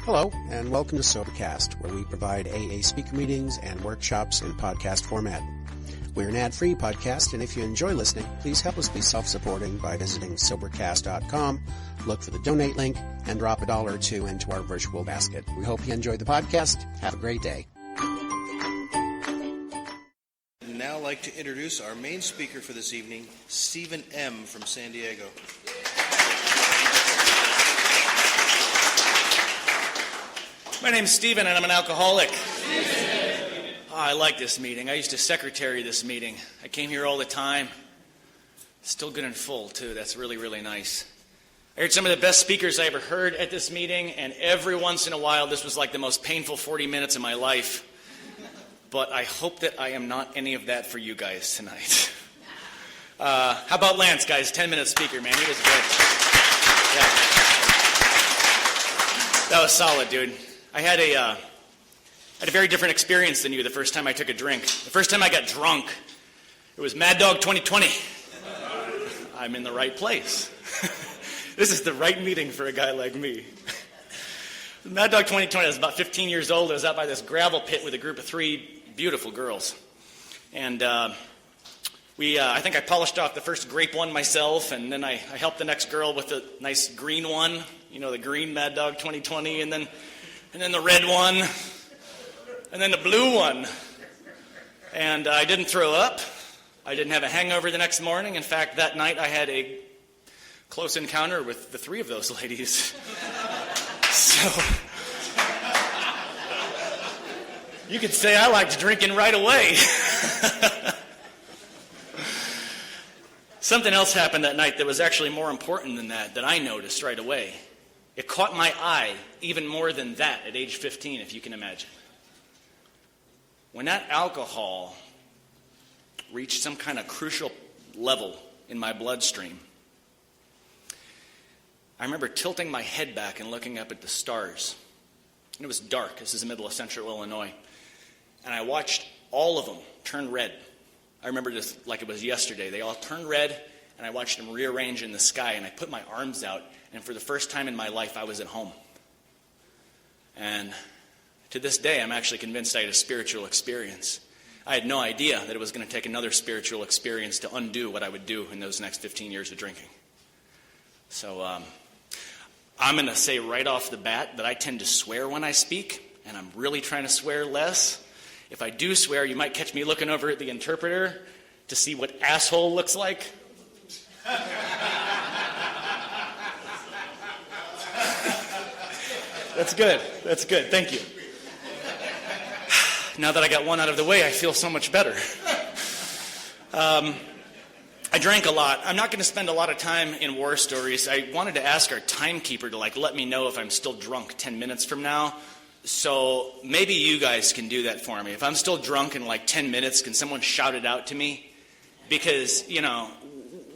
Hello, and welcome to Sobercast, where we provide AA speaker meetings and workshops in podcast format. We're an ad-free podcast, and if you enjoy listening, please help us be self-supporting by visiting Sobercast.com, look for the donate link, and drop $1 or $2 into our virtual basket. We hope you enjoyed the podcast. Have a great day. I'd now like to introduce our main speaker for this evening, Stephen M. from San Diego. My name's Stephen, and I'm an alcoholic. I like this meeting. I used to secretary this meeting. I came here all the time. Still good and full, too. That's really, really nice. I heard some of the best speakers I ever heard at this meeting, and every once in a while, this was like the most painful 40 minutes of my life. But I hope that I am not any of that for you guys tonight. How about Lance, guys? 10-minute speaker, man. He was good. Yeah. That was solid, dude. I had a very different experience than you the first time I took a drink. The first time I got drunk, it was Mad Dog 2020. I'm in the right place. This is the right meeting for a guy like me. Mad Dog 2020, I was about 15 years old. I was out by this gravel pit with a group of 3 beautiful girls. And I think I polished off the first grape one myself, and then I helped the next girl with the nice green one, you know, the green Mad Dog 2020, and then the red one, and then the blue one. And I didn't throw up. I didn't have a hangover the next morning. In fact, that night I had a close encounter with the 3 of those ladies. So you could say I liked drinking right away. Something else happened that night that was actually more important than that I noticed right away. It caught my eye even more than that at age 15, if you can imagine. When that alcohol reached some kind of crucial level in my bloodstream, I remember tilting my head back and looking up at the stars. And it was dark. This is the middle of central Illinois. And I watched all of them turn red. I remember this like it was yesterday. They all turned red, and I watched them rearrange in the sky, and I put my arms out, and for the first time in my life, I was at home. And to this day, I'm actually convinced I had a spiritual experience. I had no idea that it was going to take another spiritual experience to undo what I would do in those next 15 years of drinking. So I'm going to say right off the bat that I tend to swear when I speak, and I'm really trying to swear less. If I do swear, you might catch me looking over at the interpreter to see what asshole looks like. That's good. That's good. Thank you. Now that I got one out of the way, I feel so much better. I drank a lot. I'm not going to spend a lot of time in war stories. I wanted to ask our timekeeper to let me know if I'm still drunk 10 minutes from now. So maybe you guys can do that for me. If I'm still drunk in 10 minutes, can someone shout it out to me? Because,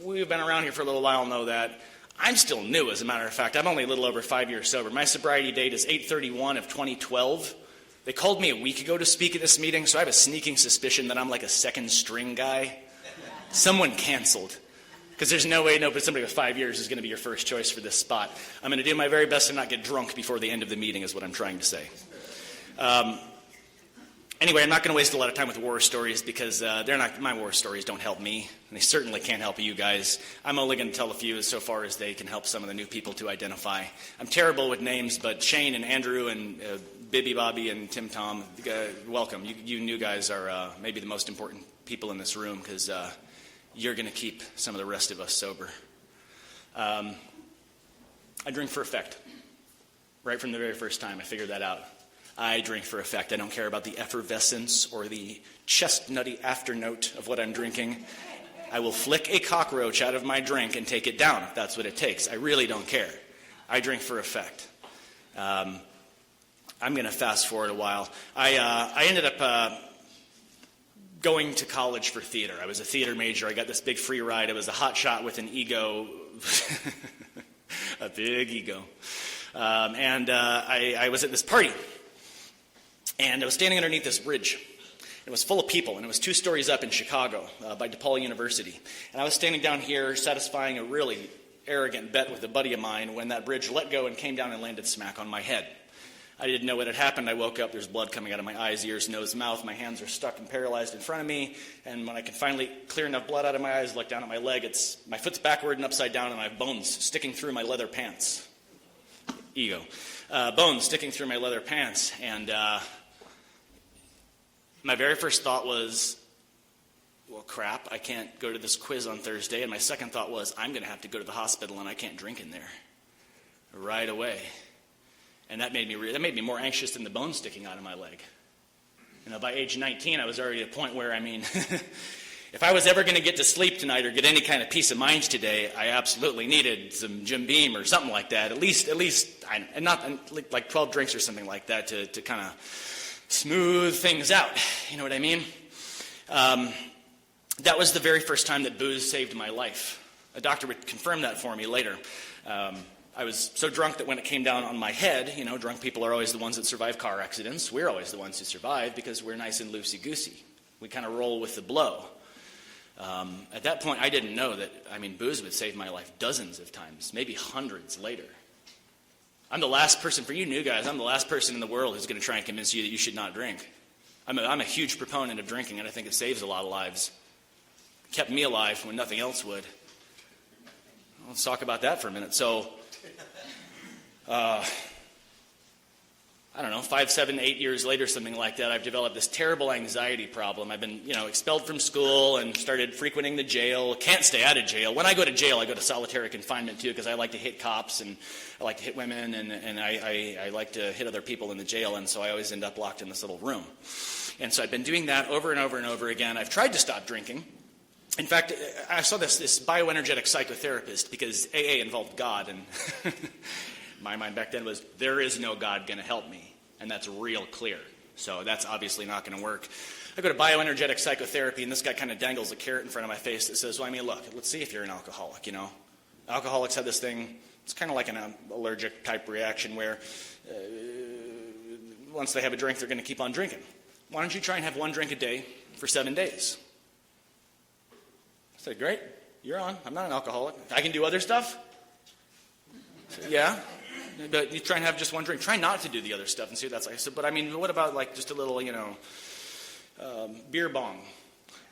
we've been around here for a little while, know that. I'm still new, as a matter of fact. I'm only a little over 5 years sober. My sobriety date is 8/31 of 2012. They called me a week ago to speak at this meeting, so I have a sneaking suspicion that I'm like a second string guy. Someone canceled. Because there's no way but somebody with 5 years is going to be your first choice for this spot. I'm going to do my very best to not get drunk before the end of the meeting is what I'm trying to say. Anyway, I'm not going to waste a lot of time with war stories because my war stories don't help me, and they certainly can't help you guys. I'm only going to tell a few so far as they can help some of the new people to identify. I'm terrible with names, but Shane and Andrew and Bibby Bobby and Tim Tom, welcome. You new guys are maybe the most important people in this room because you're going to keep some of the rest of us sober. I drink for effect. Right from the very first time, I figured that out. I drink for effect. I don't care about the effervescence or the chestnutty afternote of what I'm drinking. I will flick a cockroach out of my drink and take it down if that's what it takes. I really don't care. I drink for effect. I'm going to fast forward a while. I ended up going to college for theater. I was a theater major. I got this big free ride. I was a hot shot with an ego, a big ego. I was at this party, and I was standing underneath this bridge. It was full of people, and it was 2 stories up in Chicago by DePaul University. And I was standing down here satisfying a really arrogant bet with a buddy of mine when that bridge let go and came down and landed smack on my head. I didn't know what had happened. I woke up, there's blood coming out of my eyes, ears, nose, mouth. My hands are stuck and paralyzed in front of me. And when I can finally clear enough blood out of my eyes, look down at my leg, my foot's backward and upside down, and I have bones sticking through my leather pants. Ego. Bones sticking through my leather pants. And my very first thought was, well, crap, I can't go to this quiz on Thursday. And my second thought was, I'm going to have to go to the hospital, and I can't drink in there right away. And that made me more anxious than the bone sticking out of my leg. By age 19, I was already at a point where, if I was ever going to get to sleep tonight or get any kind of peace of mind today, I absolutely needed some Jim Beam or something like that. At least, and not like 12 drinks or something like that to kind of smooth things out. You know what I mean? That was the very first time that booze saved my life. A doctor would confirm that for me later. I was so drunk that when it came down on my head, drunk people are always the ones that survive car accidents. We're always the ones who survive because we're nice and loosey-goosey. We kind of roll with the blow. At that point, I didn't know that, booze would save my life dozens of times, maybe hundreds later. I'm the last person, for you new guys, I'm the last person in the world who's going to try and convince you that you should not drink. I'm a huge proponent of drinking, and I think it saves a lot of lives. It kept me alive when nothing else would. Let's talk about that for a minute. So, I don't know, 5, 7, 8 years later, something like that, I've developed this terrible anxiety problem. I've been, expelled from school and started frequenting the jail. Can't stay out of jail. When I go to jail, I go to solitary confinement, too, because I like to hit cops and I like to hit women and I like to hit other people in the jail, and so I always end up locked in this little room. And so I've been doing that over and over and over again. I've tried to stop drinking. In fact, I saw this bioenergetic psychotherapist because AA involved God, and my mind back then was, there is no God going to help me, and that's real clear. So that's obviously not going to work. I go to bioenergetic psychotherapy, and this guy kind of dangles a carrot in front of my face that says, well, look, let's see if you're an alcoholic, Alcoholics have this thing, it's kind of like an allergic type reaction where once they have a drink, they're going to keep on drinking. Why don't you try and have 1 drink a day for 7 days? I said, great, you're on. I'm not an alcoholic. I can do other stuff? I said, yeah. But you try and have just 1 drink. Try not to do the other stuff and see what that's like. I said, but what about just a little, beer bong?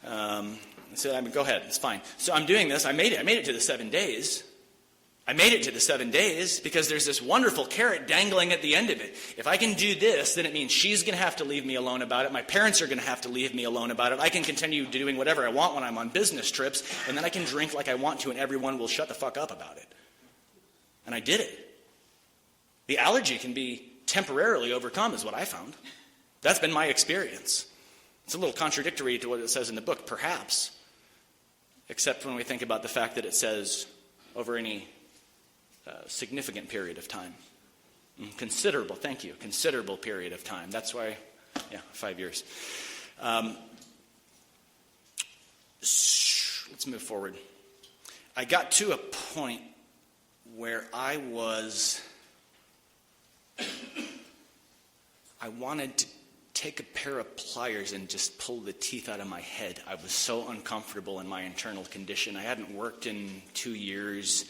I said, go ahead, it's fine. So I'm doing this. I made it to the 7 days. I made it to the 7 days because there's this wonderful carrot dangling at the end of it. If I can do this, then it means she's going to have to leave me alone about it. My parents are going to have to leave me alone about it. I can continue doing whatever I want when I'm on business trips, and then I can drink like I want to, and everyone will shut the fuck up about it. And I did it. The allergy can be temporarily overcome, is what I found. That's been my experience. It's a little contradictory to what it says in the book, perhaps, except when we think about the fact that it says over any significant period of time. Considerable period of time. That's why, 5 years. Let's move forward. I got to a point where I wanted to take a pair of pliers and just pull the teeth out of my head. I was so uncomfortable in my internal condition. I hadn't worked in 2 years.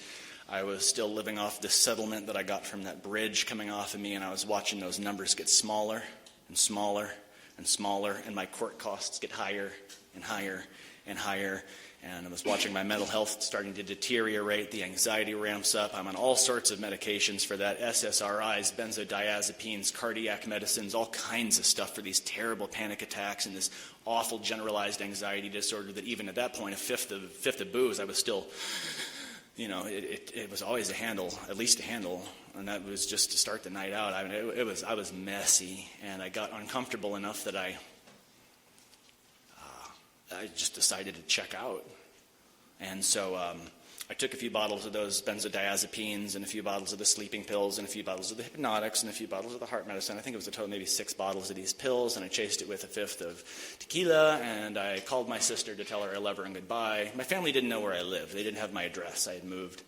I was still living off the settlement that I got from that bridge coming off of me, and I was watching those numbers get smaller and smaller and smaller, and my court costs get higher and higher and higher. And I was watching my mental health starting to deteriorate. The anxiety ramps up. I'm on all sorts of medications for that, SSRIs, benzodiazepines, cardiac medicines, all kinds of stuff for these terrible panic attacks and this awful generalized anxiety disorder that even at that point, a fifth of booze, I was still, it was always at least a handle. And that was just to start the night out. I was messy, and I got uncomfortable enough that I just decided to check out. And so I took a few bottles of those benzodiazepines and a few bottles of the sleeping pills and a few bottles of the hypnotics and a few bottles of the heart medicine. I think it was a total maybe 6 bottles of these pills, and I chased it with a fifth of tequila, and I called my sister to tell her I love her and goodbye. My family didn't know where I lived. They didn't have my address. I had moved.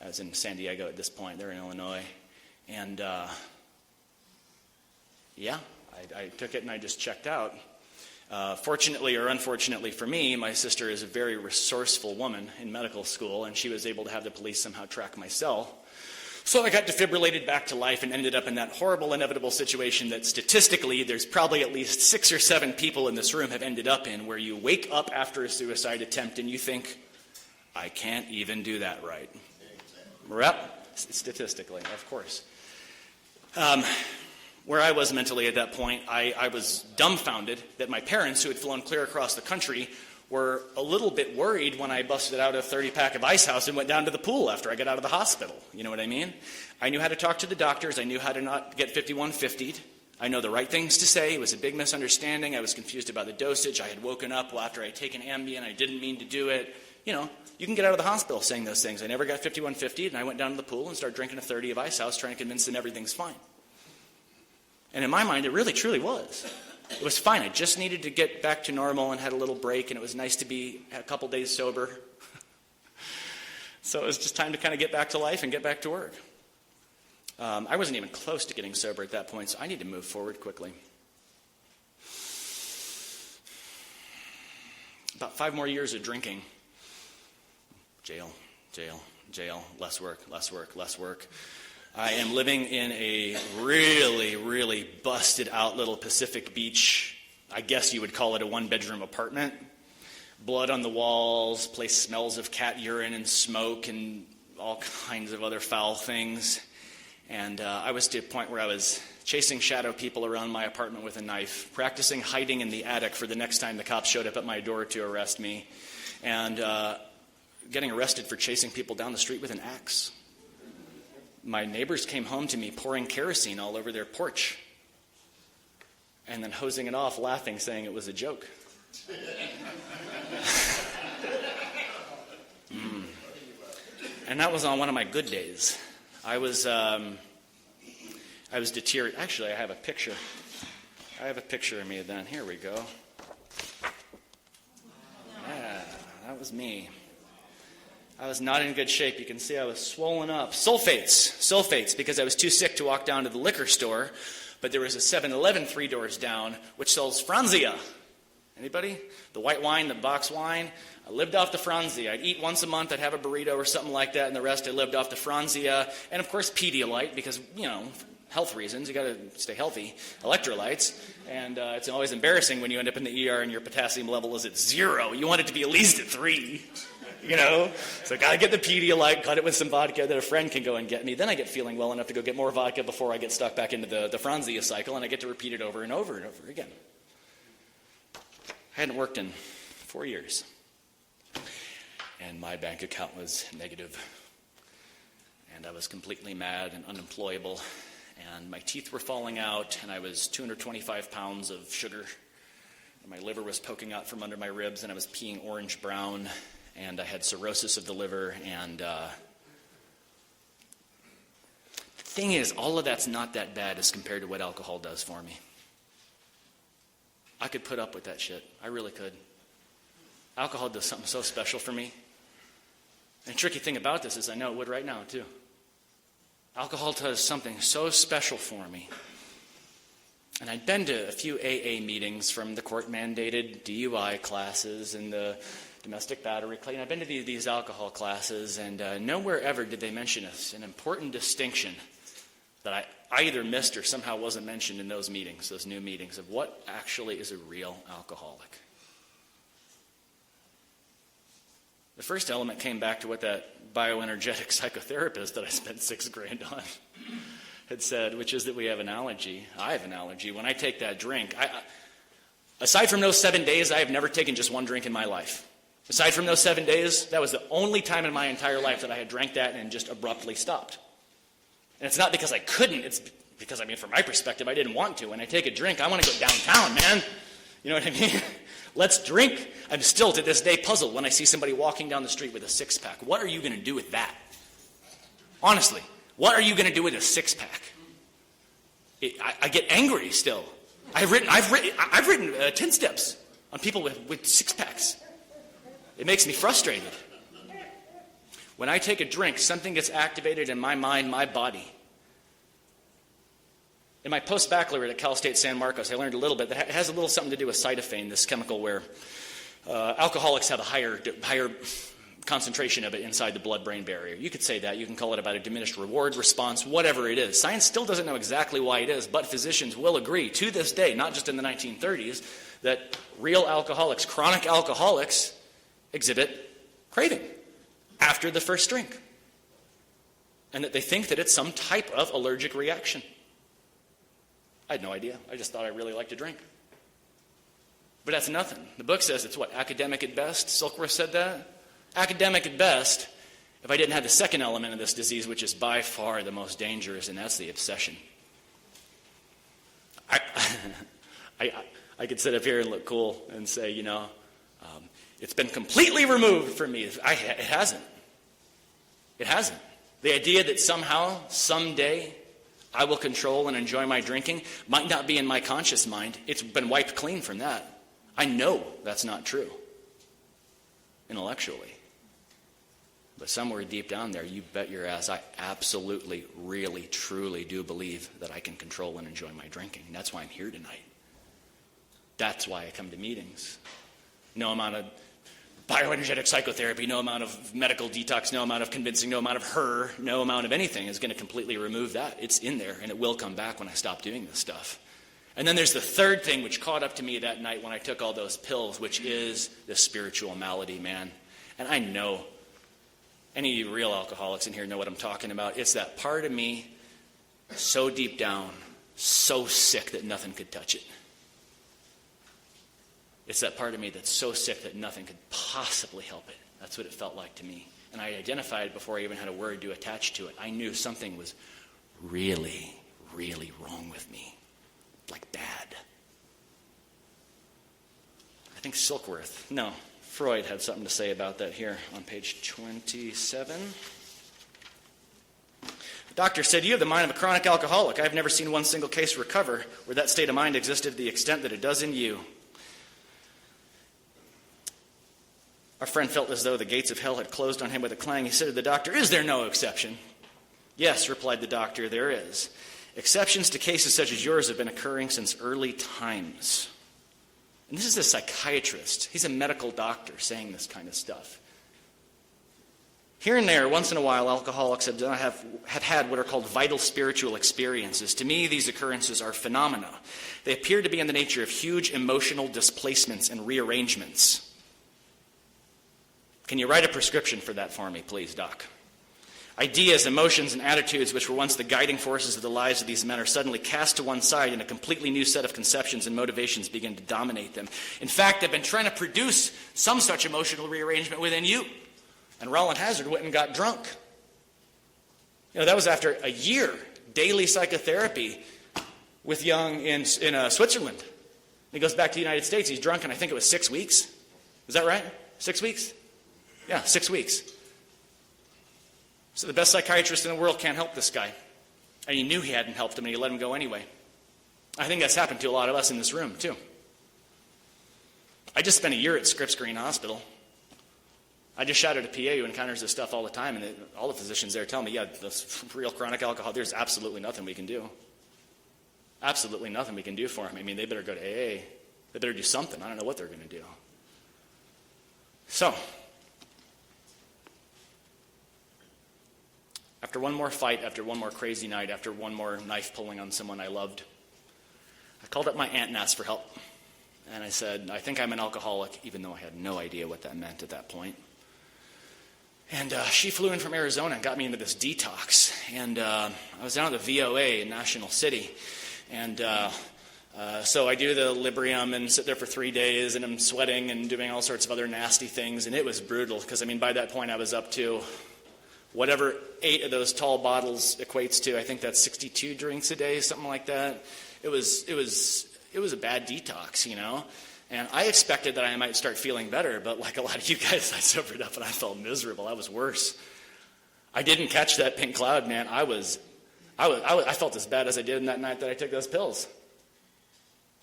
I was in San Diego at this point. They're in Illinois. And I took it and I just checked out. Fortunately or unfortunately for me, my sister is a very resourceful woman in medical school, and she was able to have the police somehow track my cell. So I got defibrillated back to life and ended up in that horrible, inevitable situation that statistically there's probably at least 6 or 7 people in this room have ended up in, where you wake up after a suicide attempt and you think, I can't even do that right. Yep, statistically, of course. Where I was mentally at that point, I was dumbfounded that my parents, who had flown clear across the country, were a little bit worried when I busted out a 30-pack of Ice House and went down to the pool after I got out of the hospital. You know what I mean? I knew how to talk to the doctors. I knew how to not get 5150'd. I know the right things to say. It was a big misunderstanding. I was confused about the dosage. I had woken up after I had taken Ambien. I didn't mean to do it. You know, you can get out of the hospital saying those things. I never got 5150'd, and I went down to the pool and started drinking a 30 of Ice House, trying to convince them everything's fine. And in my mind, it really, truly was. It was fine. I just needed to get back to normal and had a little break, and it was nice to be a couple days sober. So it was just time to kind of get back to life and get back to work. I wasn't even close to getting sober at that point, so I need to move forward quickly. About 5 more years of drinking. Jail, jail, jail, less work, less work, less work. I am living in a really, really busted out little Pacific Beach, I guess you would call it a 1-bedroom apartment. Blood on the walls, place smells of cat urine and smoke and all kinds of other foul things. And I was to a point where I was chasing shadow people around my apartment with a knife, practicing hiding in the attic for the next time the cops showed up at my door to arrest me, and getting arrested for chasing people down the street with an axe. My neighbors came home to me pouring kerosene all over their porch and then hosing it off, laughing, saying it was a joke. And that was on one of my good days. I was deteriorating. Actually, I have a picture. I have a picture of me then. Here we go. Yeah, that was me. I was not in good shape. You can see I was swollen up. Sulfates, because I was too sick to walk down to the liquor store. But there was a 7-Eleven 3 doors down, which sells Franzia. Anybody? The white wine, the box wine. I lived off the Franzia. I'd eat once a month. I'd have a burrito or something like that, and the rest I lived off the Franzia. And, of course, Pedialyte, because, health reasons. You got to stay healthy. Electrolytes. And it's always embarrassing when you end up in the ER and your potassium level is at 0. You want it to be at least at 3. So got to get the Pedialyte, cut it with some vodka that a friend can go and get me. Then I get feeling well enough to go get more vodka before I get stuck back into the Franzia cycle, and I get to repeat it over and over and over again. I hadn't worked in 4 years, and my bank account was negative, and I was completely mad and unemployable, and my teeth were falling out, and I was 225 pounds of sugar, and my liver was poking out from under my ribs, and I was peeing orange-brown, and I had cirrhosis of the liver, and the thing is, all of that's not that bad as compared to what alcohol does for me. I could put up with that shit. I really could. Alcohol does something so special for me. And the tricky thing about this is I know it would right now, too. Alcohol does something so special for me. And I'd been to a few AA meetings from the court-mandated DUI classes and the domestic battery claim. I've been to these alcohol classes, and nowhere ever did they mention an important distinction that I either missed or somehow wasn't mentioned in those meetings, those new meetings, of what actually is a real alcoholic. The first element came back to what that bioenergetic psychotherapist that I spent $6,000 on had said, which is that we have an allergy. I have an allergy. When I take that drink, aside from those 7 days, I have never taken just one drink in my life. Aside from those 7 days, that was the only time in my entire life that I had drank that and just abruptly stopped. And it's not because I couldn't, it's because, from my perspective, I didn't want to. When I take a drink, I want to go downtown, man. You know what I mean? Let's drink. I'm still, to this day, puzzled when I see somebody walking down the street with a 6-pack. What are you going to do with that? Honestly, what are you going to do with a 6-pack? I get angry still. I've written 10 steps on people with 6-packs. It makes me frustrated. When I take a drink, something gets activated in my mind, my body. In my post-baccalaureate at Cal State San Marcos, I learned a little bit that it has a little something to do with cytophane, this chemical where alcoholics have a higher concentration of it inside the blood-brain barrier. You could say that. You can call it about a diminished reward response, whatever it is. Science still doesn't know exactly why it is, but physicians will agree to this day, not just in the 1930s, that real alcoholics, chronic alcoholics, exhibit craving after the first drink. And that they think that it's some type of allergic reaction. I had no idea. I just thought I really liked to drink. But that's nothing. The book says it's what? Academic at best? Silkworth said that? Academic at best, if I didn't have the second element of this disease, which is by far the most dangerous, and that's the obsession. I could sit up here and look cool and say, it's been completely removed from me. It hasn't. It hasn't. The idea that somehow, someday, I will control and enjoy my drinking might not be in my conscious mind. It's been wiped clean from that. I know that's not true, intellectually. But somewhere deep down there, you bet your ass, I absolutely, really, truly do believe that I can control and enjoy my drinking. And that's why I'm here tonight. That's why I come to meetings. No amount of bioenergetic psychotherapy, no amount of medical detox, no amount of convincing, no amount of no amount of anything is going to completely remove that. It's in there, and it will come back when I stop doing this stuff. And then there's the third thing which caught up to me that night when I took all those pills, which is the spiritual malady, man. And I know any of you real alcoholics in here know what I'm talking about. It's that part of me so deep down, so sick that nothing could touch it. It's that part of me that's so sick that nothing could possibly help it. That's what it felt like to me. And I identified before I even had a word to attach to it. I knew something was really, really wrong with me. Like bad. I think Freud had something to say about that here on page 27. The doctor said, "You have the mind of a chronic alcoholic. I've never seen one single case recover where that state of mind existed to the extent that it does in you." Our friend felt as though the gates of hell had closed on him with a clang. He said to the doctor, "Is there no exception?" "Yes," replied the doctor, "there is. Exceptions to cases such as yours have been occurring since early times." And this is a psychiatrist. He's a medical doctor saying this kind of stuff. Here and there, once in a while, alcoholics have had what are called vital spiritual experiences. To me, these occurrences are phenomena. They appear to be in the nature of huge emotional displacements and rearrangements. Can you write a prescription for that for me, please, Doc? Ideas, emotions, and attitudes which were once the guiding forces of the lives of these men are suddenly cast to one side, and a completely new set of conceptions and motivations begin to dominate them. In fact, they've been trying to produce some such emotional rearrangement within you. And Roland Hazard went and got drunk. That was after a year, daily psychotherapy with Jung in Switzerland. He goes back to the United States. He's drunk, and I think it was 6 weeks. Is that right? 6 weeks? Yeah, 6 weeks. So the best psychiatrist in the world can't help this guy. And he knew he hadn't helped him, and he let him go anyway. I think that's happened to a lot of us in this room, too. I just spent a year at Scripps Green Hospital. I just shouted at a PA who encounters this stuff all the time, and all the physicians there tell me, yeah, this real chronic alcohol, there's absolutely nothing we can do. Absolutely nothing we can do for him. I mean, they better go to AA. They better do something. I don't know what they're going to do. So, after one more fight, after one more crazy night, after one more knife pulling on someone I loved, I called up my aunt and asked for help. And I said, I think I'm an alcoholic, even though I had no idea what that meant at that point. And she flew in from Arizona and got me into this detox. And I was down at the VOA in National City. And so I do the Librium and sit there for 3 days, and I'm sweating and doing all sorts of other nasty things. And it was brutal, because, by that point I was up to whatever 8 of those tall bottles equates to. I think that's 62 drinks a day, something like that. It was a bad detox, And I expected that I might start feeling better, but like a lot of you guys, I sobered up and I felt miserable. I was worse. I didn't catch that pink cloud, man. I felt as bad as I did in that night that I took those pills.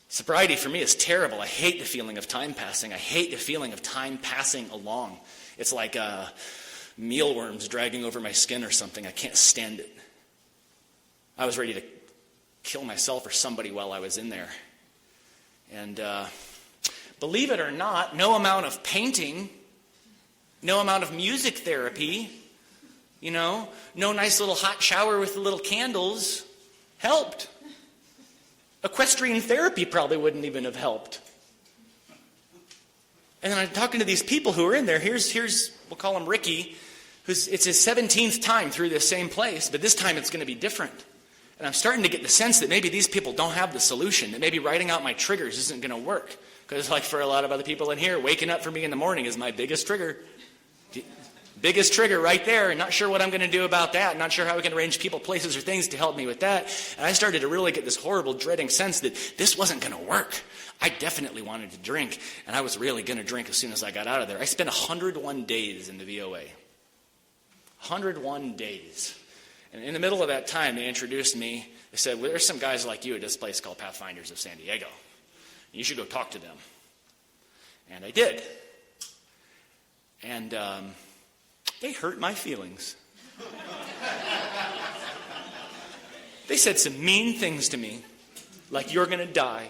Sobriety for me is terrible. I hate the feeling of time passing. I hate the feeling of time passing along. It's like mealworms dragging over my skin or something. I can't stand it. I was ready to kill myself or somebody while I was in there. And believe it or not, no amount of painting, No amount of music therapy, no nice little hot shower with the little candles helped. Equestrian therapy probably wouldn't even have helped. And then I'm talking to these people who are in there. Here's we'll call him Ricky, it's his 17th time through this same place, but this time it's going to be different. And I'm starting to get the sense that maybe these people don't have the solution, that maybe writing out my triggers isn't going to work. Because like for a lot of other people in here, waking up for me in the morning is my biggest trigger. Biggest trigger right there, and not sure what I'm going to do about that. Not sure how we can arrange people, places, or things to help me with that. And I started to really get this horrible, dreading sense that this wasn't going to work. I definitely wanted to drink, and I was really going to drink as soon as I got out of there. I spent 101 days in the VOA. 101 days. And in the middle of that time, they introduced me. They said, well, there's some guys like you at this place called Pathfinders of San Diego. You should go talk to them. And I did. And they hurt my feelings. They said some mean things to me, like you're going to die,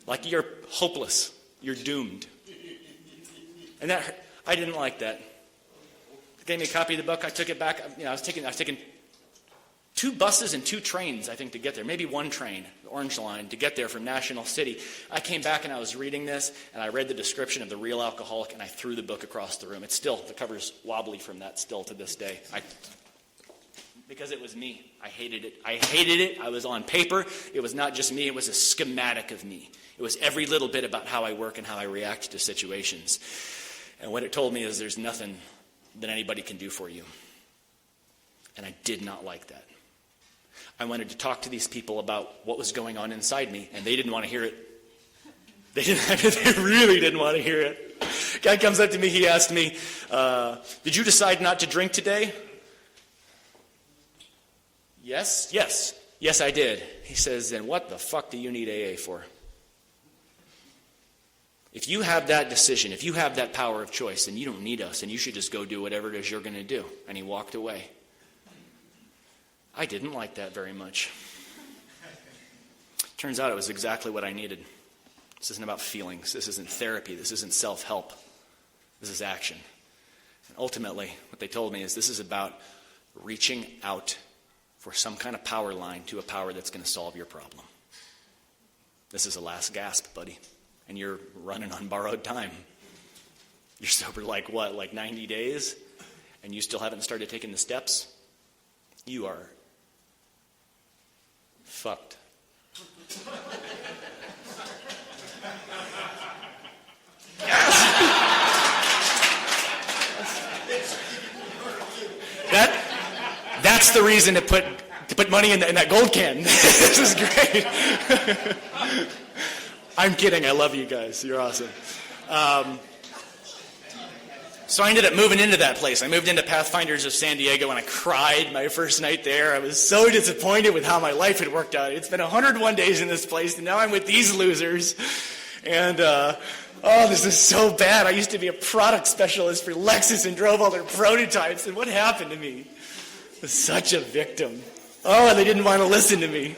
like you're hopeless, you're doomed. And that hurt. I didn't like that. They gave me a copy of the book. I took it back. I was taking 2 buses and 2 trains, I think, to get there. Maybe 1 train, the Orange Line, to get there from National City. I came back and I was reading this, and I read the description of the real alcoholic, and I threw the book across the room. It's still, the cover's wobbly from that still to this day. Because it was me. I hated it. I was on paper. It was not just me. It was a schematic of me. It was every little bit about how I work and how I react to situations. And what it told me is there's nothing that anybody can do for you. And I did not like that. I wanted to talk to these people about what was going on inside me, and they didn't want to hear it. They really didn't want to hear it. Guy comes up to me, he asked me, did you decide not to drink today? Yes, I did. He says, then what the fuck do you need AA for? If you have that decision, if you have that power of choice, then you don't need us, and you should just go do whatever it is you're going to do. And he walked away. I didn't like that very much. Turns out it was exactly what I needed. This isn't about feelings. This isn't therapy. This isn't self-help. This is action. And ultimately, what they told me is this is about reaching out for some kind of power line to a power that's going to solve your problem. This is a last gasp, buddy. And you're running on borrowed time. You're sober like what, like 90 days? And you still haven't started taking the steps? You are fucked. That's the reason to put money in that gold can. This is great. I'm kidding. I love you guys. You're awesome. So I ended up moving into that place. I moved into Pathfinders of San Diego, and I cried my first night there. I was so disappointed with how my life had worked out. It's been 101 days in this place, and now I'm with these losers. And, this is so bad. I used to be a product specialist for Lexus and drove all their prototypes, and what happened to me? I was such a victim. Oh, and they didn't want to listen to me.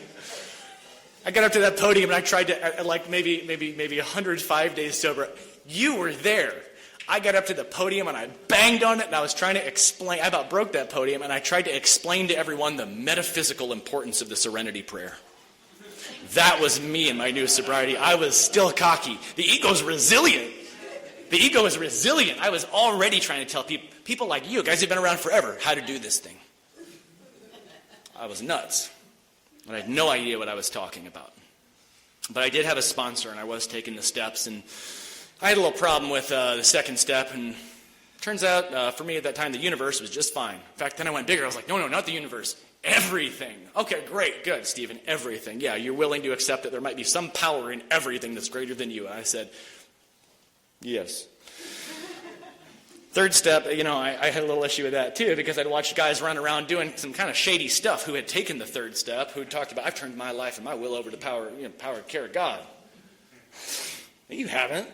I got up to that podium, and I tried to, like maybe 105 days sober. You were there. I got up to the podium and I banged on it and I was trying to explain. I about broke that podium and I tried to explain to everyone the metaphysical importance of the Serenity Prayer. That was me in my new sobriety. I was still cocky. The ego's resilient. The ego is resilient. I was already trying to tell people like you, guys who've been around forever, how to do this thing. I was nuts. And I had no idea what I was talking about. But I did have a sponsor and I was taking the steps, and I had a little problem with the second step, and turns out for me at that time the universe was just fine. In fact, then I went bigger. I was like, no, not the universe. Everything. Okay, great, good, Stephen, everything. Yeah, you're willing to accept that there might be some power in everything that's greater than you. And I said, yes. Third step, I had a little issue with that too, because I'd watched guys run around doing some kind of shady stuff who had taken the third step, who had talked about, I've turned my life and my will over to power and care of God. No, you haven't.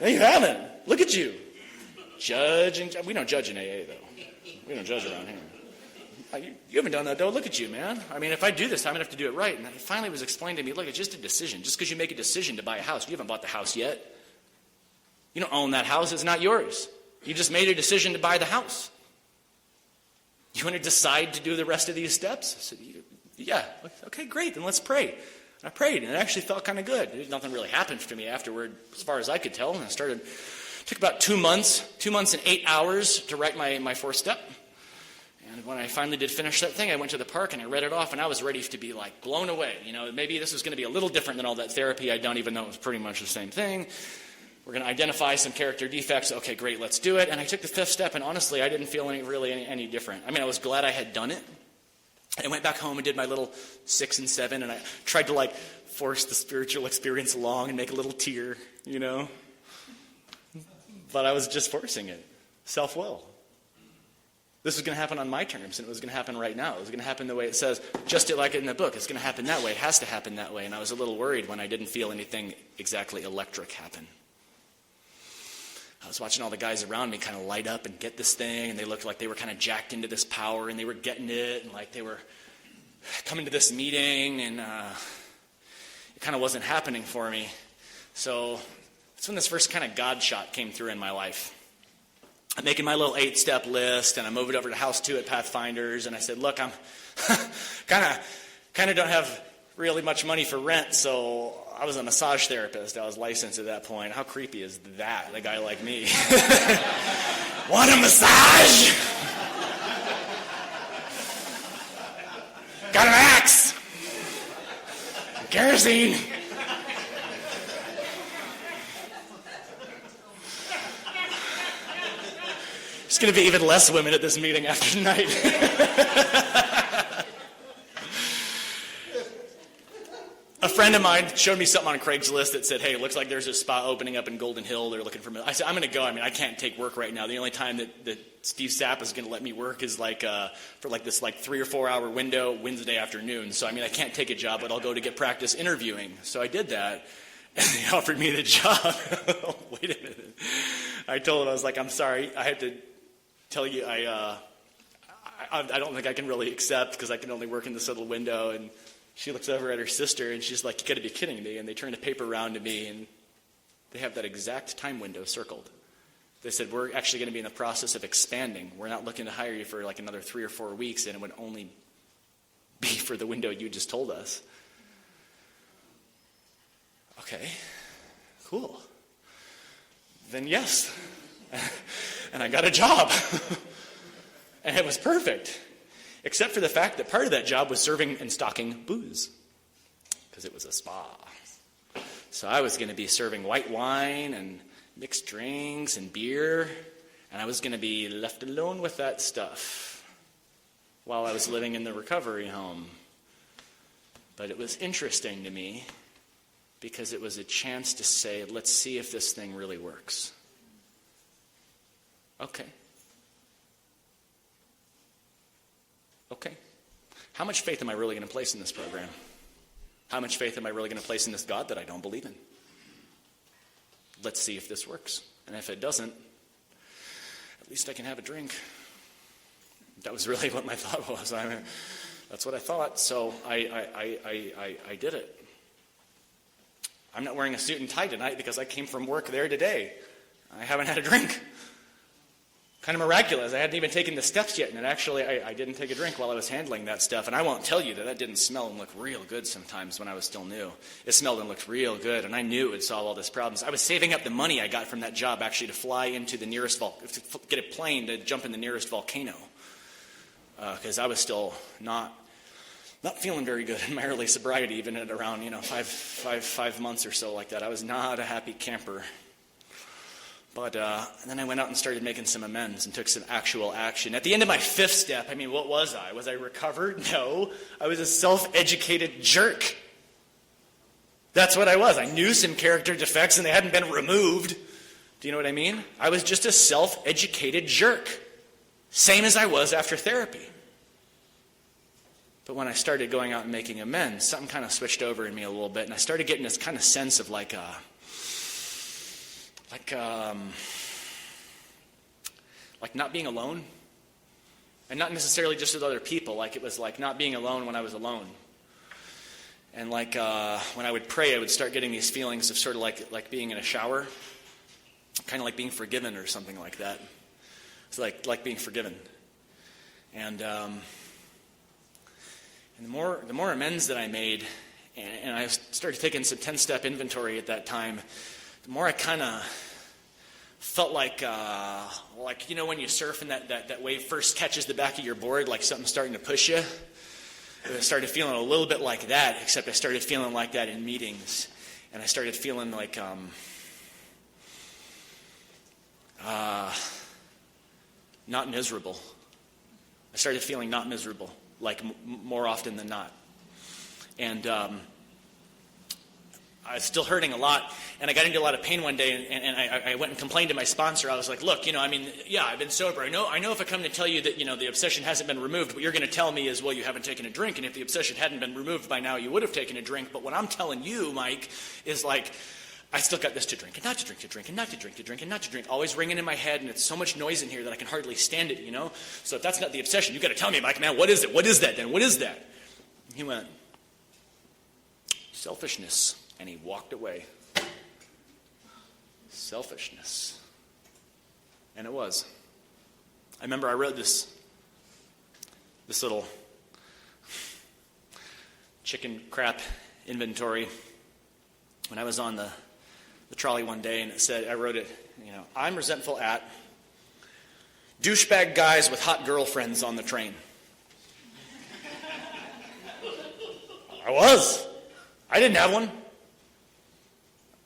No, you haven't. Look at you. Judge and we don't judge in AA though. We don't judge around here. You haven't done that though. Look at you, man. I mean, if I do this, I'm gonna have to do it right. And it finally was explained to me, look, it's just a decision. Just because you make a decision to buy a house, you haven't bought the house yet. You don't own that house. It's not yours. You just made a decision to buy the house. You want to decide to do the rest of these steps? I said, yeah. Okay, great. Then let's pray. And I prayed, and it actually felt kind of good. Nothing really happened to me afterward, as far as I could tell. And I took about 2 months and 8 hours to write my fourth step. And when I finally did finish that thing, I went to the park and I read it off, and I was ready to be like blown away. Maybe this was going to be a little different than all that therapy I'd done, even though it was pretty much the same thing. We're going to identify some character defects. Okay, great, let's do it. And I took the fifth step, and honestly, I didn't feel any different. I mean, I was glad I had done it. I went back home and did my little 6 and 7, and I tried to force the spiritual experience along and make a little tear, But I was just forcing it. Self-will. This was going to happen on my terms, and it was going to happen right now. It was going to happen the way it says, just like it in the book. It's going to happen that way. It has to happen that way. And I was a little worried when I didn't feel anything exactly electric happen. I was watching all the guys around me kind of light up and get this thing, and they looked like they were kind of jacked into this power, and they were getting it, and like they were coming to this meeting, and it kind of wasn't happening for me. So that's when this first kind of God shot came through in my life. I'm making my little 8-step list, and I moved over to House 2 at Pathfinders, and I said, look, I'm kind of don't have really much money for rent, so I was a massage therapist. I was licensed at that point. How creepy is that, a guy like me? Want a massage? Got an axe. Kerosene. There's going to be even less women at this meeting after tonight. A friend of mine showed me something on Craigslist that said, hey, it looks like there's a spa opening up in Golden Hill. They're looking for me. I said, I'm going to go. I mean, I can't take work right now. The only time that Steve Sapp is going to let me work is for this 3 or 4 hour window Wednesday afternoon. So, I mean, I can't take a job, but I'll go to get practice interviewing. So I did that, and they offered me the job. Wait a minute. I told them, I was like, I'm sorry. I have to tell you, I don't think I can really accept because I can only work in this little window. And she looks over at her sister, and she's like, you got to be kidding me. And they turn the paper around to me, and they have that exact time window circled. They said, we're actually going to be in the process of expanding. We're not looking to hire you for another 3 or 4 weeks, and it would only be for the window you just told us. Okay, cool. Then yes. And I got a job. And it was perfect. Except for the fact that part of that job was serving and stocking booze. Because it was a spa. So I was going to be serving white wine and mixed drinks and beer. And I was going to be left alone with that stuff while I was living in the recovery home. But it was interesting to me because it was a chance to say, let's see if this thing really works. Okay. How much faith am I really going to place in this program? How much faith am I really going to place in this God that I don't believe in? Let's see if this works. And if it doesn't, at least I can have a drink. That was really what my thought was. That's what I thought, so I did it. I'm not wearing a suit and tie tonight because I came from work there today. I haven't had a drink. Kind of miraculous. I hadn't even taken the steps yet, and actually I didn't take a drink while I was handling that stuff. And I won't tell you that didn't smell and look real good sometimes when I was still new. It smelled and looked real good, and I knew it would solve all these problems. I was saving up the money I got from that job actually to fly into the nearest to get a plane to jump in the nearest volcano, because I was still not feeling very good in my early sobriety, even at around 5 months or so like that. I was not a happy camper. But then I went out and started making some amends and took some actual action. At the end of my 5th step, what was I? Was I recovered? No. I was a self-educated jerk. That's what I was. I knew some character defects and they hadn't been removed. Do you know what I mean? I was just a self-educated jerk. Same as I was after therapy. But when I started going out and making amends, something kind of switched over in me a little bit. And I started getting this kind of sense of like not being alone, and not necessarily just with other people. Like it was like not being alone when I was alone, and when I would pray, I would start getting these feelings of sort of like being in a shower, kind of like being forgiven or something like that. It's like being forgiven. And the more amends that I made, and I started taking some 10-step inventory at that time, the more I kind of felt like when you surf and that wave first catches the back of your board, like something's starting to push you. I started feeling a little bit like that, except I started feeling like that in meetings. And I started feeling like not miserable. I started feeling not miserable, like more often than not. And I was still hurting a lot, and I got into a lot of pain one day, and I went and complained to my sponsor. I was like, look, I've been sober. I know if I come to tell you that, the obsession hasn't been removed, what you're going to tell me is, well, you haven't taken a drink, and if the obsession hadn't been removed by now, you would have taken a drink. But what I'm telling you, Mike, is like, I still got this to drink, and not to drink, to drink, and not to drink, to drink, and not to drink, always ringing in my head, and it's so much noise in here that I can hardly stand it, So if that's not the obsession, you got to tell me, Mike, man, what is it? What is that then? What is that? He went, selfishness. And he walked away. Selfishness. And it was. I remember I wrote this little chicken crap inventory when I was on the trolley one day, and I wrote it, I'm resentful at douchebag guys with hot girlfriends on the train. I was. I didn't have one.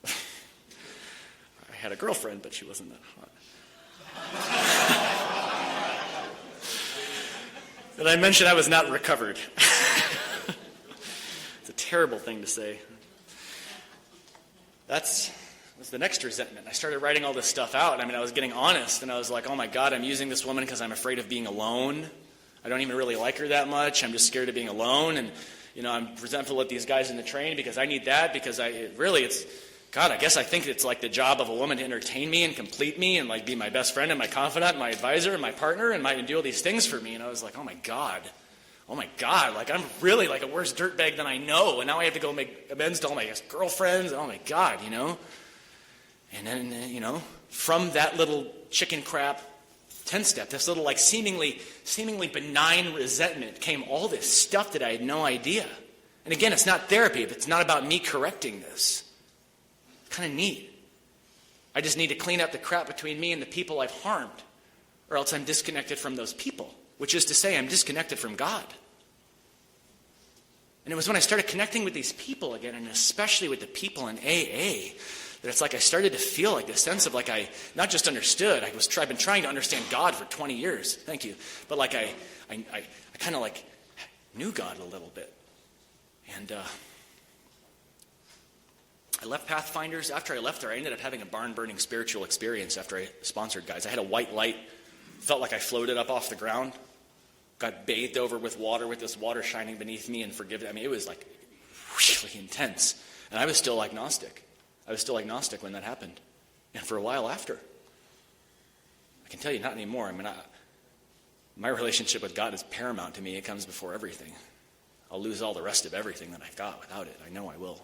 I had a girlfriend, but she wasn't that hot. Did I mention I was not recovered? It's a terrible thing to say. That was the next resentment. I started writing all this stuff out. I was getting honest, and I was like, oh my God, I'm using this woman because I'm afraid of being alone. I don't even really like her that much. I'm just scared of being alone, and I'm resentful at these guys in the train because I need that, because I guess I think it's like the job of a woman to entertain me and complete me and like be my best friend and my confidant and my advisor and my partner and do all these things for me. And I was like, oh my God, like I'm really like a worse dirtbag than I know. And now I have to go make amends to all my ex-girlfriends. Oh my God, And then, from that little chicken crap 10-step, this little like seemingly benign resentment came all this stuff that I had no idea. And again, it's not therapy. It's not about me correcting this. Kind of neat. I just need to clean up the crap between me and the people I've harmed, or else I'm disconnected from those people, which is to say I'm disconnected from God. And it was when I started connecting with these people again, and especially with the people in AA, that it's like I started to feel like this sense of like I not just understood, I've been trying to understand God for 20 years, thank you, but like I kind of like knew God a little bit. And I left Pathfinders. After I left there, I ended up having a barn-burning spiritual experience after I sponsored guys. I had a white light, felt like I floated up off the ground, got bathed over with this water shining beneath me and forgiven. It was like really intense. And I was still agnostic. When that happened. And for a while after. I can tell you, not anymore. My relationship with God is paramount to me. It comes before everything. I'll lose all the rest of everything that I've got without it. I know I will.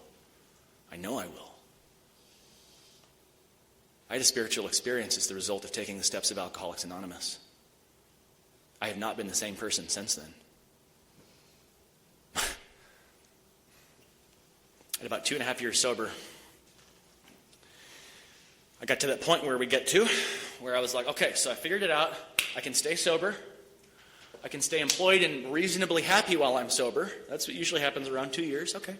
I had a spiritual experience as the result of taking the steps of Alcoholics Anonymous. I have not been the same person since then. At about 2.5 years sober, I got to that point where I was like, okay, so I figured it out. I can stay sober. I can stay employed and reasonably happy while I'm sober. That's what usually happens around 2 years. Okay.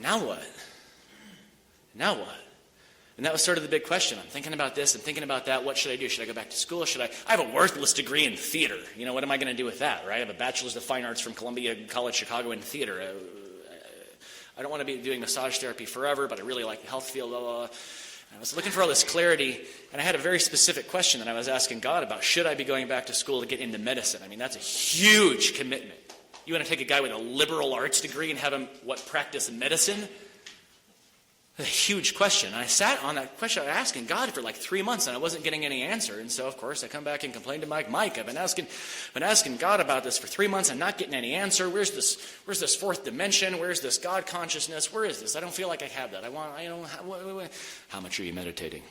Now what? And that was sort of the big question. I'm thinking about this, I'm thinking about that. What should I do? Should I go back to school? I have a worthless degree in theater. What am I going to do with that, right? I have a bachelor's of fine arts from Columbia College Chicago in theater. I don't want to be doing massage therapy forever, but I really like the health field, blah, blah, blah. I was looking for all this clarity, and I had a very specific question that I was asking God about. Should I be going back to school to get into medicine? That's a huge commitment. You want to take a guy with a liberal arts degree and have him, practice medicine? A huge question. And I sat on that question, asking God for like 3 months, and I wasn't getting any answer. And so, of course, I come back and complain to Mike. I've been asking God about this for 3 months. I'm not getting any answer. Where's this fourth dimension? Where's this God consciousness? Where is this? I don't feel like I have that. How much are you meditating?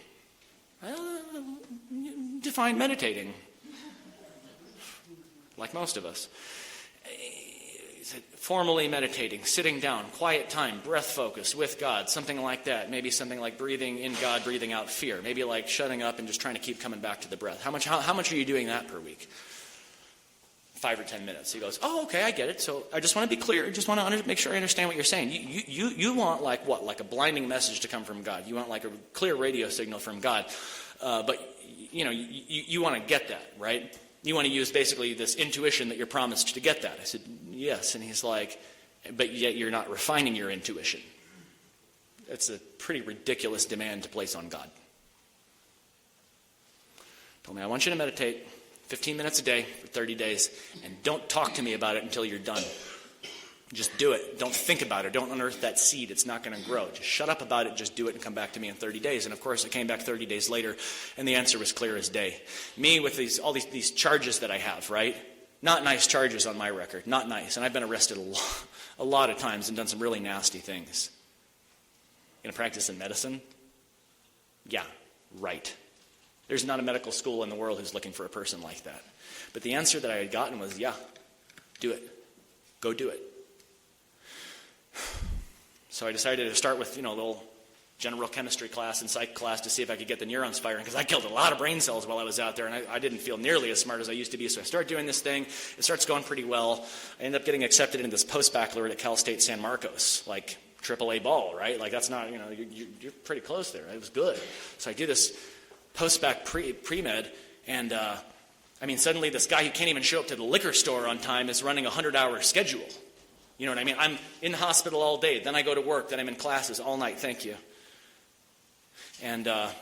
Define meditating. Like most of us. Formally meditating, sitting down, quiet time, breath focus with God, something like that. Maybe something like breathing in God, breathing out fear. Maybe like shutting up and just trying to keep coming back to the breath. How much are you doing that per week? 5 or 10 minutes. He goes, oh, okay, I get it. So I just want to be clear. I just want to make sure I understand what you're saying. You want like what? Like a blinding message to come from God. You want like a clear radio signal from God. But, you want to get that, right? You want to use basically this intuition that you're promised to get that. I said, yes. And he's like, but yet you're not refining your intuition. It's a pretty ridiculous demand to place on God. Told me, I want you to meditate 15 minutes a day for 30 days, and don't talk to me about it until you're done. Just do it. Don't think about it. Don't unearth that seed. It's not going to grow. Just shut up about it. Just do it and come back to me in 30 days. And of course, I came back 30 days later, and the answer was clear as day. Me with all these charges that I have, right? Not nice charges on my record. Not nice. And I've been arrested a lot of times and done some really nasty things. Going to practice in medicine? Yeah, right. There's not a medical school in the world who's looking for a person like that. But the answer that I had gotten was, yeah, do it. Go do it. So I decided to start with, a little general chemistry class and psych class to see if I could get the neurons firing, because I killed a lot of brain cells while I was out there, and I didn't feel nearly as smart as I used to be. So I start doing this thing. It starts going pretty well. I end up getting accepted into this post-baccalaureate at Cal State San Marcos, like AAA ball, right? Like that's not, you're pretty close there. It was good. So I do this post-bac pre-med, and suddenly this guy who can't even show up to the liquor store on time is running a 100-hour schedule. You know what I mean? I'm in the hospital all day. Then I go to work. Then I'm in classes all night. Thank you. And, a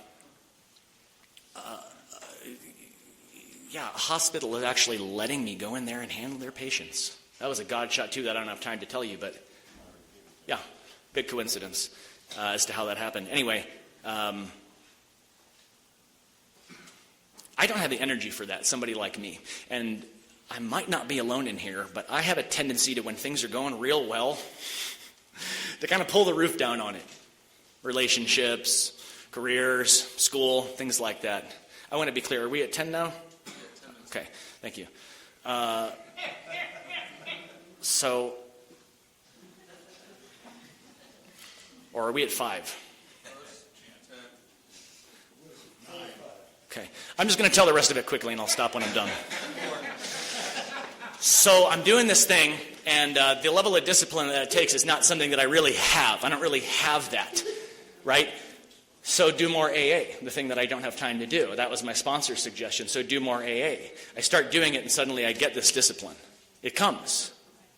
hospital is actually letting me go in there and handle their patients. That was a God shot, too, that I don't have time to tell you. But, yeah, big coincidence as to how that happened. Anyway, I don't have the energy for that, somebody like me. And I might not be alone in here, but I have a tendency to, when things are going real well, to kind of pull the roof down on it. Relationships, careers, school, things like that. I want to be clear. Are we at 10 now? Okay, thank you. Or are we at 5? Okay, I'm just going to tell the rest of it quickly, and I'll stop when I'm done. So I'm doing this thing, and the level of discipline that it takes is not something that I really have. I don't really have that, right? So do more AA, the thing that I don't have time to do. That was my sponsor's suggestion. So do more AA. I start doing it, and suddenly I get this discipline. It comes.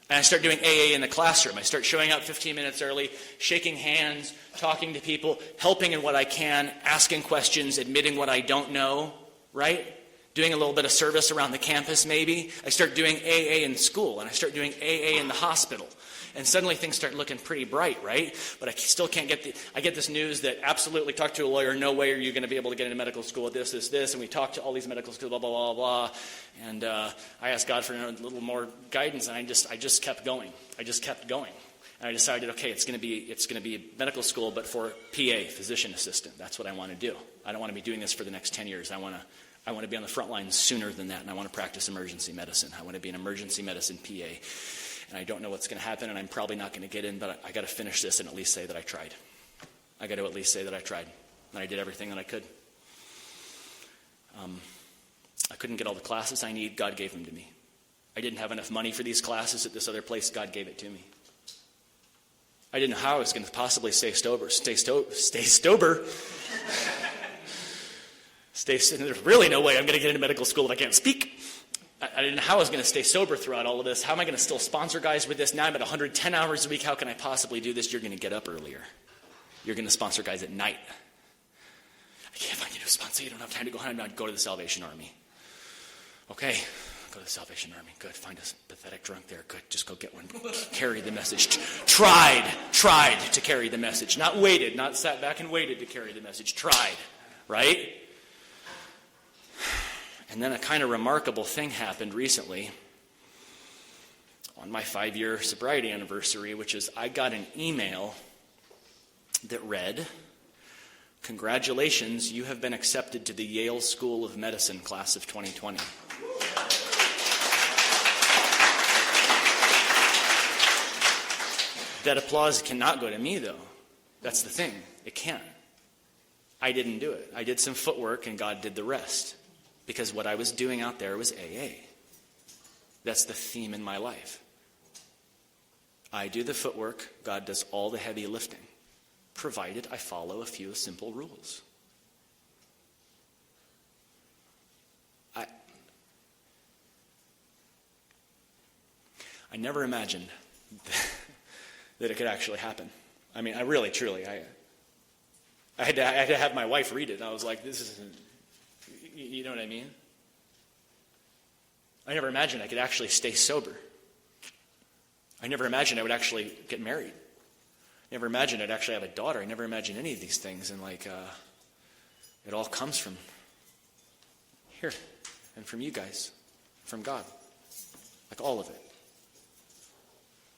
And I start doing AA in the classroom. I start showing up 15 minutes early, shaking hands, talking to people, helping in what I can, asking questions, admitting what I don't know, right? Doing a little bit of service around the campus maybe. I start doing AA in school, and I start doing AA in the hospital. And suddenly things start looking pretty bright, right? But I still can't I get this news that absolutely talk to a lawyer, no way are you going to be able to get into medical school at this. And we talk to all these medical schools, blah, blah, blah, blah. And I asked God for a little more guidance, and I just kept going. I just kept going. And I decided, okay, it's going to be medical school, but for PA, physician assistant. That's what I want to do. I don't want to be doing this for the next 10 years. I want to be on the front lines sooner than that, and I want to practice emergency medicine. I want to be an emergency medicine PA. And I don't know what's going to happen, and I'm probably not going to get in, but I got to finish this and at least say that I tried. I got to at least say that I tried. And I did everything that I could. I couldn't get all the classes I need. God gave them to me. I didn't have enough money for these classes at this other place. God gave it to me. I didn't know how I was going to possibly stay sober. There's really no way I'm going to get into medical school if I can't speak. I didn't know how I was going to stay sober throughout all of this. How am I going to still sponsor guys with this? Now I'm at 110 hours a week. How can I possibly do this? You're going to get up earlier. You're going to sponsor guys at night. I can't find you to sponsor. You don't have time to go home. I'd go to the Salvation Army. Okay, Go to the Salvation Army. Good. Find a pathetic drunk there. Good. Just go get one. Carry the message. Tried to carry the message. Not waited. Not sat back and waited to carry the message. Tried. Right? And then a kind of remarkable thing happened recently on my 5-year sobriety anniversary, which is I got an email that read, "Congratulations, you have been accepted to the Yale School of Medicine class of 2020. That applause cannot go to me, though. That's the thing. It can't. I didn't do it. I did some footwork, and God did the rest. Because what I was doing out there was AA. That's the theme in my life. I do the footwork. God does all the heavy lifting, provided I follow a few simple rules. I never imagined that it could actually happen. I mean, I really, truly, I had to have my wife read it, and I was like, this isn't, you know what I mean? I never imagined I could actually stay sober. I never imagined I would actually get married. I never imagined I'd actually have a daughter. I never imagined any of these things, and it all comes from here, and from you guys, from God, like all of it.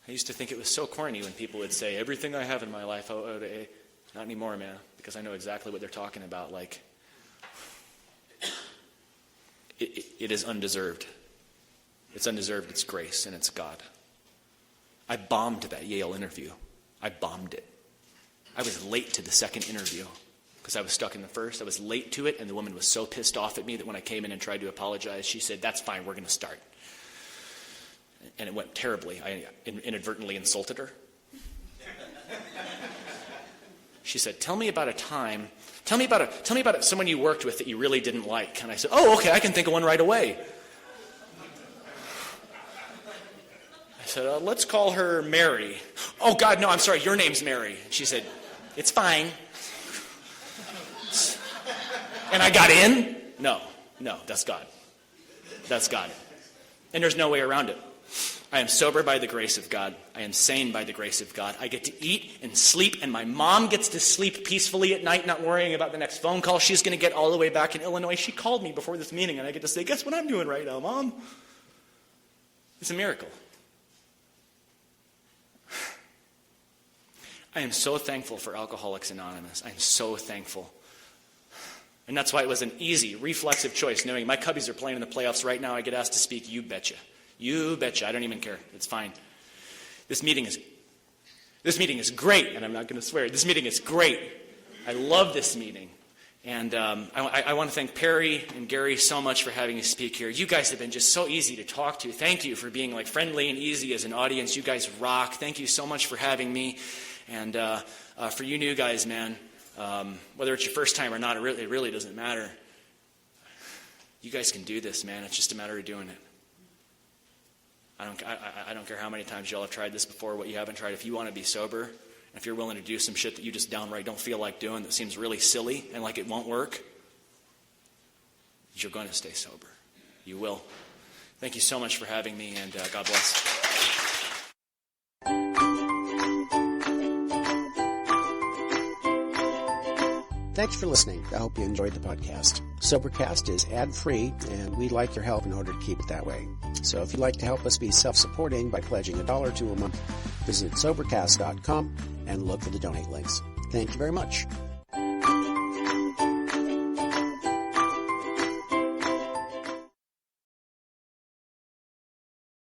I used to think it was so corny when people would say, everything I have in my life, not anymore, man, because I know exactly what they're talking about. Like, it is undeserved. It's undeserved. It's grace, and it's God. I bombed that Yale interview. I bombed it. I was late to the second interview because I was stuck in the first. I was late to it, and the woman was so pissed off at me that when I came in and tried to apologize, she said, "That's fine, we're going to start." And it went terribly. I inadvertently insulted her. She said, tell me about someone you worked with that you really didn't like. And I said, oh, okay, I can think of one right away. I said, let's call her Mary. Oh, God, no, I'm sorry, your name's Mary. She said, it's fine. And I got in? No, that's God. That's God. And there's no way around it. I am sober by the grace of God. I am sane by the grace of God. I get to eat and sleep, and my mom gets to sleep peacefully at night, not worrying about the next phone call she's going to get all the way back in Illinois. She called me before this meeting, and I get to say, guess what I'm doing right now, Mom? It's a miracle. I am so thankful for Alcoholics Anonymous. I am so thankful. And that's why it was an easy, reflexive choice, knowing my Cubbies are playing in the playoffs right now. I get asked to speak, you betcha. You betcha. I don't even care. It's fine. This meeting is great, and I'm not going to swear. This meeting is great. I love this meeting. And I want to thank Perry and Gary so much for having me speak here. You guys have been just so easy to talk to. Thank you for being like friendly and easy as an audience. You guys rock. Thank you so much for having me. And for you new guys, man, whether it's your first time or not, it really doesn't matter. You guys can do this, man. It's just a matter of doing it. I don't care how many times y'all have tried this before, what you haven't tried. If you want to be sober, and if you're willing to do some shit that you just downright don't feel like doing that seems really silly and like it won't work, you're going to stay sober. You will. Thank you so much for having me, and God bless. Thanks for listening. I hope you enjoyed the podcast. Sobercast is ad-free, and we'd like your help in order to keep it that way. So if you'd like to help us be self-supporting by pledging $1 or $2 a month, visit Sobercast.com and look for the donate links. Thank you very much.